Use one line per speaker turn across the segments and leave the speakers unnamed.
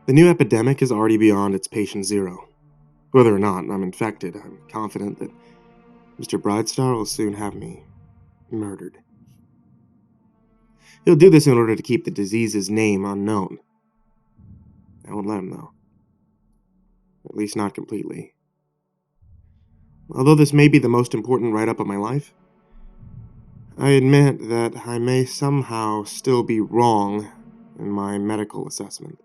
The new epidemic is already beyond its patient zero. Whether or not I'm infected, I'm confident that Mr. Bridestar will soon have me murdered. He'll do this in order to keep the disease's name unknown. I won't let him, though. At least not completely. Although this may be the most important write-up of my life, I admit that I may somehow still be wrong in my medical assessment.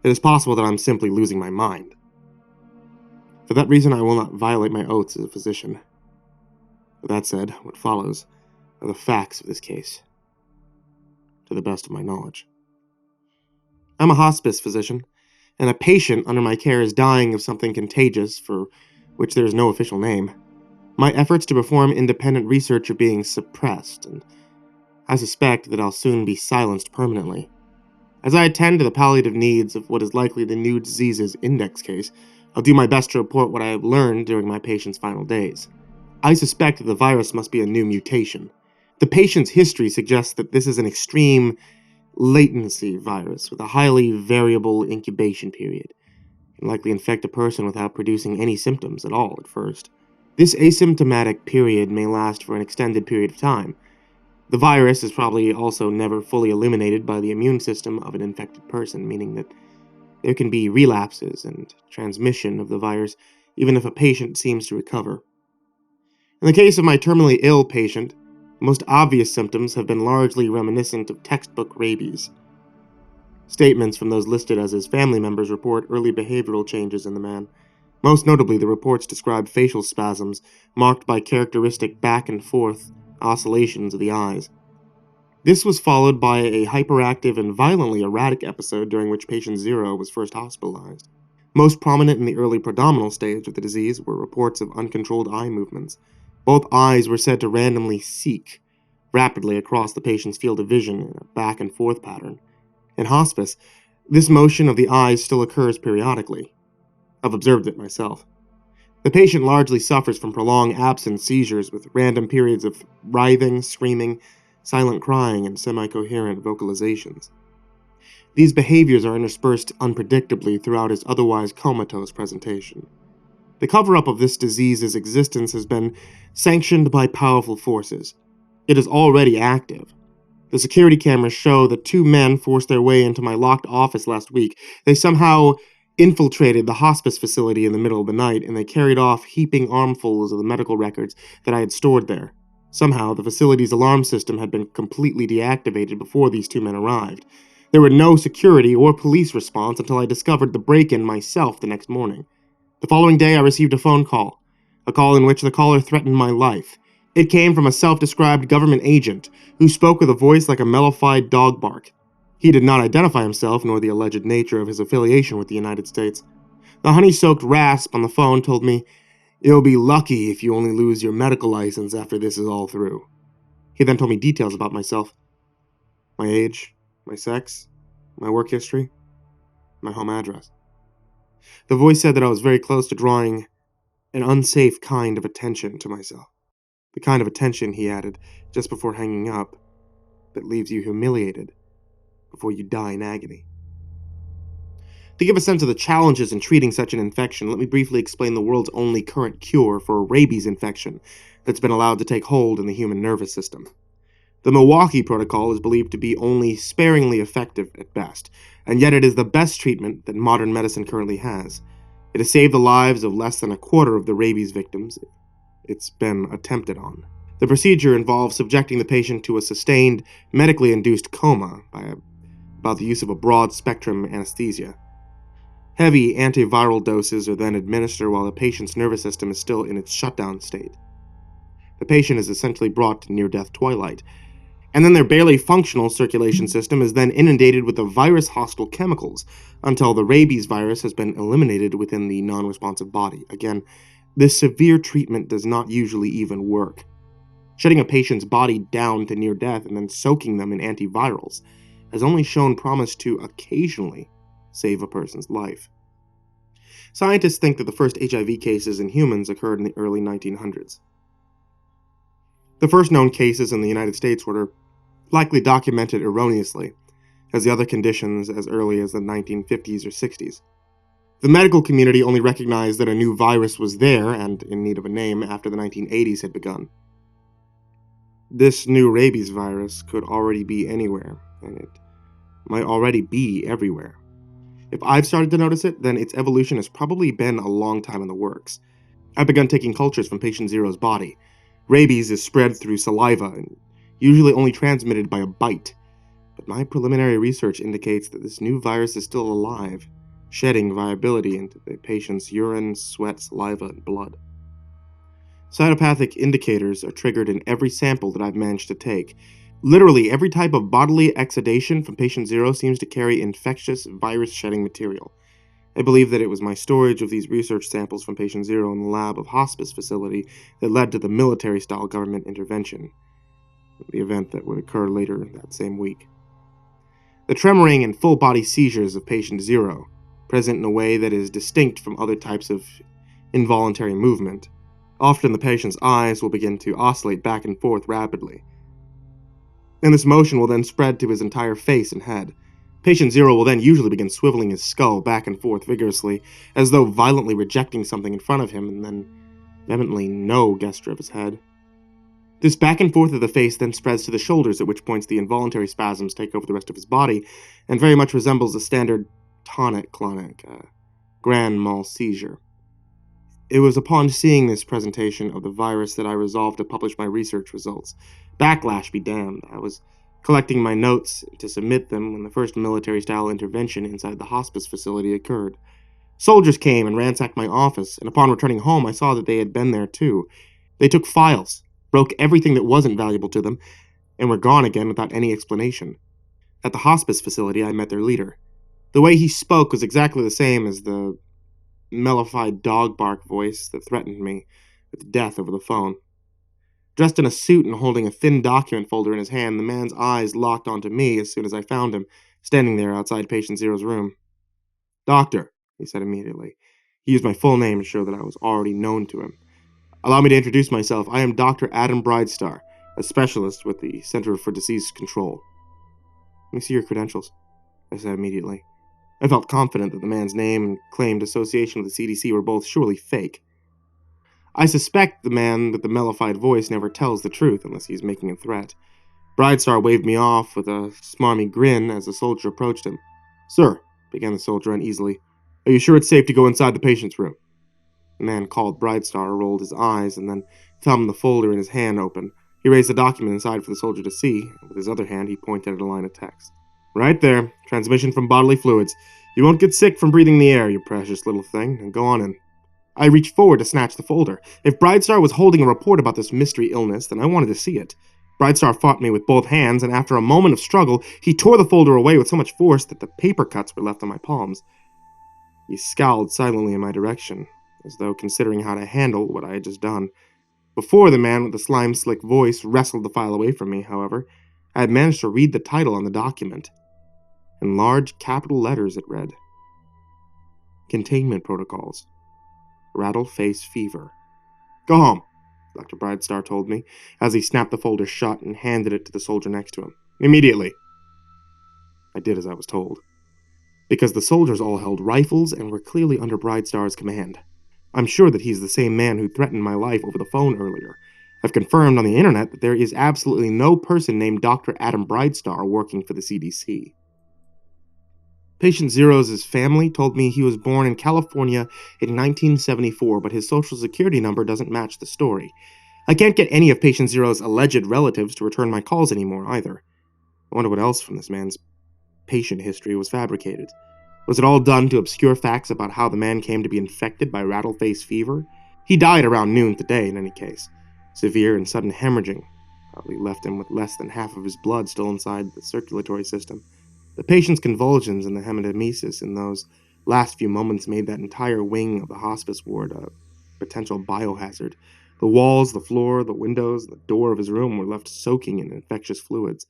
It is possible that I'm simply losing my mind. For that reason, I will not violate my oaths as a physician. With that said, what follows are the facts of this case, to the best of my knowledge. I'm a hospice physician, and a patient under my care is dying of something contagious for which there is no official name. My efforts to perform independent research are being suppressed, and I suspect that I'll soon be silenced permanently. As I attend to the palliative needs of what is likely the new disease's index case, I'll do my best to report what I have learned during my patient's final days. I suspect that the virus must be a new mutation. The patient's history suggests that this is an extreme latency virus with a highly variable incubation period. It can likely infect a person without producing any symptoms at all at first. This asymptomatic period may last for an extended period of time. The virus is probably also never fully eliminated by the immune system of an infected person, meaning that there can be relapses and transmission of the virus even if a patient seems to recover. In the case of my terminally ill patient, the most obvious symptoms have been largely reminiscent of textbook rabies. Statements from those listed as his family members report early behavioral changes in the man. Most notably, the reports describe facial spasms marked by characteristic back-and-forth oscillations of the eyes. This was followed by a hyperactive and violently erratic episode during which patient 0 was first hospitalized. Most prominent in the early predominal stage of the disease were reports of uncontrolled eye movements. Both eyes were said to randomly seek rapidly across the patient's field of vision in a back-and-forth pattern. In hospice, this motion of the eyes still occurs periodically. I've observed it myself. The patient largely suffers from prolonged absent seizures with random periods of writhing, screaming, silent crying, and semi-coherent vocalizations. These behaviors are interspersed unpredictably throughout his otherwise comatose presentation. The cover-up of this disease's existence has been sanctioned by powerful forces. It is already active. The security cameras show that 2 men forced their way into my locked office last week. They somehow infiltrated the hospice facility in the middle of the night, and they carried off heaping armfuls of the medical records that I had stored there. Somehow, the facility's alarm system had been completely deactivated before these 2 men arrived. There were no security or police response until I discovered the break-in myself the next morning. The following day, I received a phone call, a call in which the caller threatened my life. It came from a self-described government agent who spoke with a voice like a mellofied dog bark. He did not identify himself nor the alleged nature of his affiliation with the United States. The honey-soaked rasp on the phone told me, "You'll be lucky if you only lose your medical license after this is all through." He then told me details about myself. My age, my sex, my work history, my home address. The voice said that I was very close to drawing an unsafe kind of attention to myself. The kind of attention, he added, just before hanging up, that leaves you humiliated before you die in agony. To give a sense of the challenges in treating such an infection, let me briefly explain the world's only current cure for a rabies infection that's been allowed to take hold in the human nervous system. The Milwaukee Protocol is believed to be only sparingly effective at best, and yet it is the best treatment that modern medicine currently has. It has saved the lives of less than a quarter of the rabies victims it's been attempted on. The procedure involves subjecting the patient to a sustained, medically induced coma by the use of a broad-spectrum anesthesia. Heavy antiviral doses are then administered while the patient's nervous system is still in its shutdown state. The patient is essentially brought to near-death twilight, and then their barely functional circulation system is then inundated with the virus-hostile chemicals until the rabies virus has been eliminated within the non-responsive body. Again, this severe treatment does not usually even work. Shutting a patient's body down to near death and then soaking them in antivirals has only shown promise to occasionally save a person's life. Scientists think that the first HIV cases in humans occurred in the early 1900s. The first known cases in the United States were likely documented erroneously, as the other conditions as early as the 1950s or 60s. The medical community only recognized that a new virus was there and in need of a name after the 1980s had begun. This new rabies virus could already be anywhere, and it might already be everywhere. If I've started to notice it, then its evolution has probably been a long time in the works. I've begun taking cultures from patient zero's body. Rabies is spread through saliva and usually only transmitted by a bite, but my preliminary research indicates that this new virus is still alive, shedding viability into the patient's urine, sweat, saliva, and blood. Cytopathic indicators are triggered in every sample that I've managed to take. Literally, every type of bodily exudation from patient zero seems to carry infectious, virus-shedding material. I believe that it was my storage of these research samples from patient zero in the lab of hospice facility that led to the military-style government intervention, the event that would occur later that same week. The tremoring and full-body seizures of patient zero, present in a way that is distinct from other types of involuntary movement. Often the patient's eyes will begin to oscillate back and forth rapidly, and this motion will then spread to his entire face and head. Patient zero will then usually begin swiveling his skull back and forth vigorously, as though violently rejecting something in front of him, and then vehemently no gesture of his head. This back and forth of the face then spreads to the shoulders, at which points the involuntary spasms take over the rest of his body, and very much resembles the standard tonic-clonic, grand mal seizure. It was upon seeing this presentation of the virus that I resolved to publish my research results. Backlash be damned. I was collecting my notes to submit them when the first military-style intervention inside the hospice facility occurred. Soldiers came and ransacked my office, and upon returning home I saw that they had been there too. They took files, broke everything that wasn't valuable to them, and were gone again without any explanation. At the hospice facility I met their leader. The way he spoke was exactly the same as the mellified dog bark voice that threatened me with death over the phone. Dressed in a suit and holding a thin document folder in his hand, the man's eyes locked onto me as soon as I found him, standing there outside patient zero's room. "Doctor," he said immediately. He used my full name to show that I was already known to him. "Allow me to introduce myself. I am Dr. Adam Bridestar, a specialist with the Center for Disease Control." "Let me see your credentials," I said immediately. I felt confident that the man's name and claimed association with the CDC were both surely fake. I suspect the man with the mellified voice never tells the truth unless he's making a threat. Bridestar waved me off with a smarmy grin as the soldier approached him. "Sir," began the soldier uneasily, "are you sure it's safe to go inside the patient's room?" The man called Bridestar rolled his eyes and then thumbed the folder in his hand open. He raised the document inside for the soldier to see, and with his other hand he pointed at a line of text. "Right there. Transmission from bodily fluids. You won't get sick from breathing the air, you precious little thing. And go on in." I reached forward to snatch the folder. If Bridestar was holding a report about this mystery illness, then I wanted to see it. Bridestar fought me with both hands, and after a moment of struggle, he tore the folder away with so much force that the paper cuts were left on my palms. He scowled silently in my direction, as though considering how to handle what I had just done. Before the man with the slime-slick voice wrestled the file away from me, however, I had managed to read the title on the document. In large capital letters it read, "Containment Protocols. Rattle Face Fever." "Go home," Dr. Bridestar told me, as he snapped the folder shut and handed it to the soldier next to him. "Immediately." I did as I was told, because the soldiers all held rifles and were clearly under Bridestar's command. I'm sure that he's the same man who threatened my life over the phone earlier. I've confirmed on the internet that there is absolutely no person named Dr. Adam Bridestar working for the CDC. Patient Zero's family told me he was born in California in 1974, but his social security number doesn't match the story. I can't get any of Patient Zero's alleged relatives to return my calls anymore, either. I wonder what else from this man's patient history was fabricated. Was it all done to obscure facts about how the man came to be infected by rattle-face fever? He died around noon today, in any case. Severe and sudden hemorrhaging probably left him with less than half of his blood still inside the circulatory system. The patient's convulsions and the hematemesis in those last few moments made that entire wing of the hospice ward a potential biohazard. The walls, the floor, the windows, the door of his room were left soaking in infectious fluids.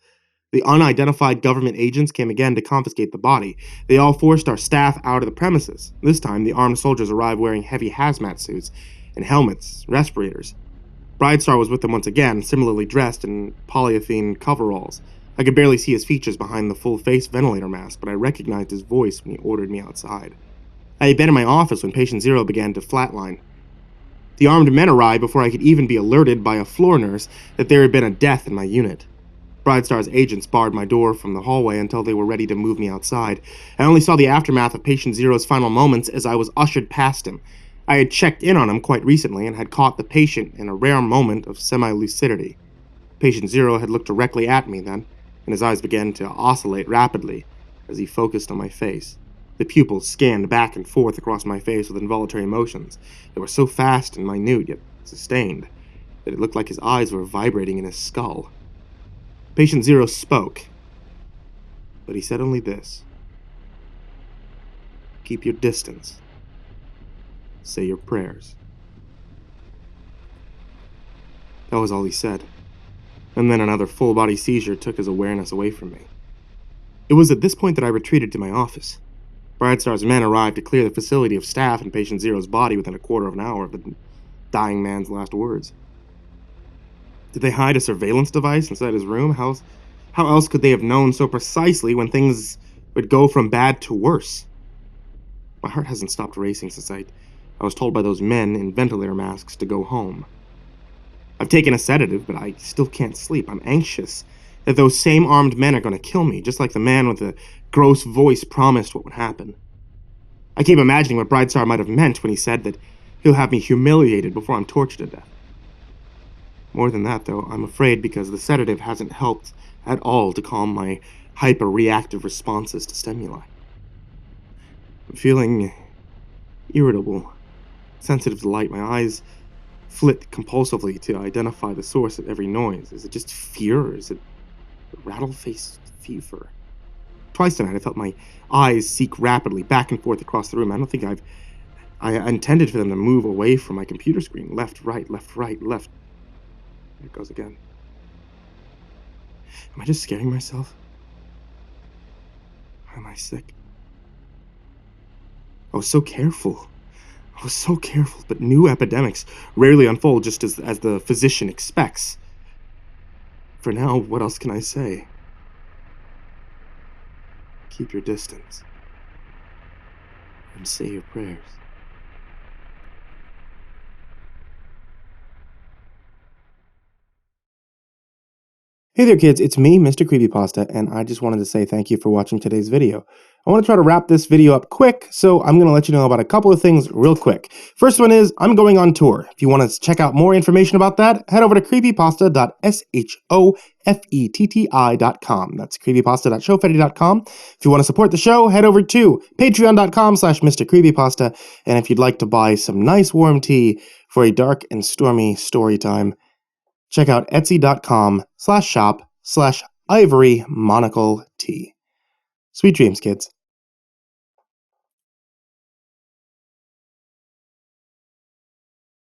The unidentified government agents came again to confiscate the body. They all forced our staff out of the premises. This time, the armed soldiers arrived wearing heavy hazmat suits and helmets, respirators. Bridestar was with them once again, similarly dressed in polyethylene coveralls. I could barely see his features behind the full-face ventilator mask, but I recognized his voice when he ordered me outside. I had been in my office when patient 0 began to flatline. The armed men arrived before I could even be alerted by a floor nurse that there had been a death in my unit. Bridestar's agents barred my door from the hallway until they were ready to move me outside. I only saw the aftermath of patient 0's final moments as I was ushered past him. I had checked in on him quite recently and had caught the patient in a rare moment of semi-lucidity. Patient 0 had looked directly at me then, and his eyes began to oscillate rapidly as he focused on my face. The pupils scanned back and forth across my face with involuntary motions that were so fast and minute yet sustained that it looked like his eyes were vibrating in his skull. Patient 0 spoke, but he said only this: "Keep your distance. Say your prayers." That was all he said, and then another full-body seizure took his awareness away from me. It was at this point that I retreated to my office. Bridestar's men arrived to clear the facility of staff and patient 0's body within a quarter of an hour of the dying man's last words. Did they hide a surveillance device inside his room? How else could they have known so precisely when things would go from bad to worse? My heart hasn't stopped racing since I was told by those men in ventilator masks to go home. I've taken a sedative, but I still can't sleep. I'm anxious that those same armed men are going to kill me, just like the man with the gross voice promised what would happen. I keep imagining what Bridestar might have meant when he said that he'll have me humiliated before I'm tortured to death. More than that, though, I'm afraid because the sedative hasn't helped at all to calm my hyper-reactive responses to stimuli. I'm feeling irritable, sensitive to light. My eyes flit compulsively to identify the source of every noise. Is it just fear, or is it rattle-faced fever? Twice tonight I felt my eyes seek rapidly back and forth across the room. I don't think I intended for them to move away from my computer screen. Left, right, left, right, left. There it goes again. Am I just scaring myself? Or am I sick? I was so careful. But new epidemics rarely unfold just as the physician expects. For now, what else can I say? Keep your distance. And say your prayers. Hey there kids, it's me, MrCreepyPasta, and I just wanted to say thank you for watching today's video. I want to try to wrap this video up quick, so I'm going to let you know about a couple of things real quick. First one is, I'm going on tour. If you want to check out more information about that, head over to creepypasta.shofetti.com. That's creepypasta.shofetti.com. If you want to support the show, head over to patreon.com/MrCreepyPasta, and if you'd like to buy some nice warm tea for a dark and stormy story time, check out etsy.com/shop/ivorymonocletea. Sweet dreams, kids.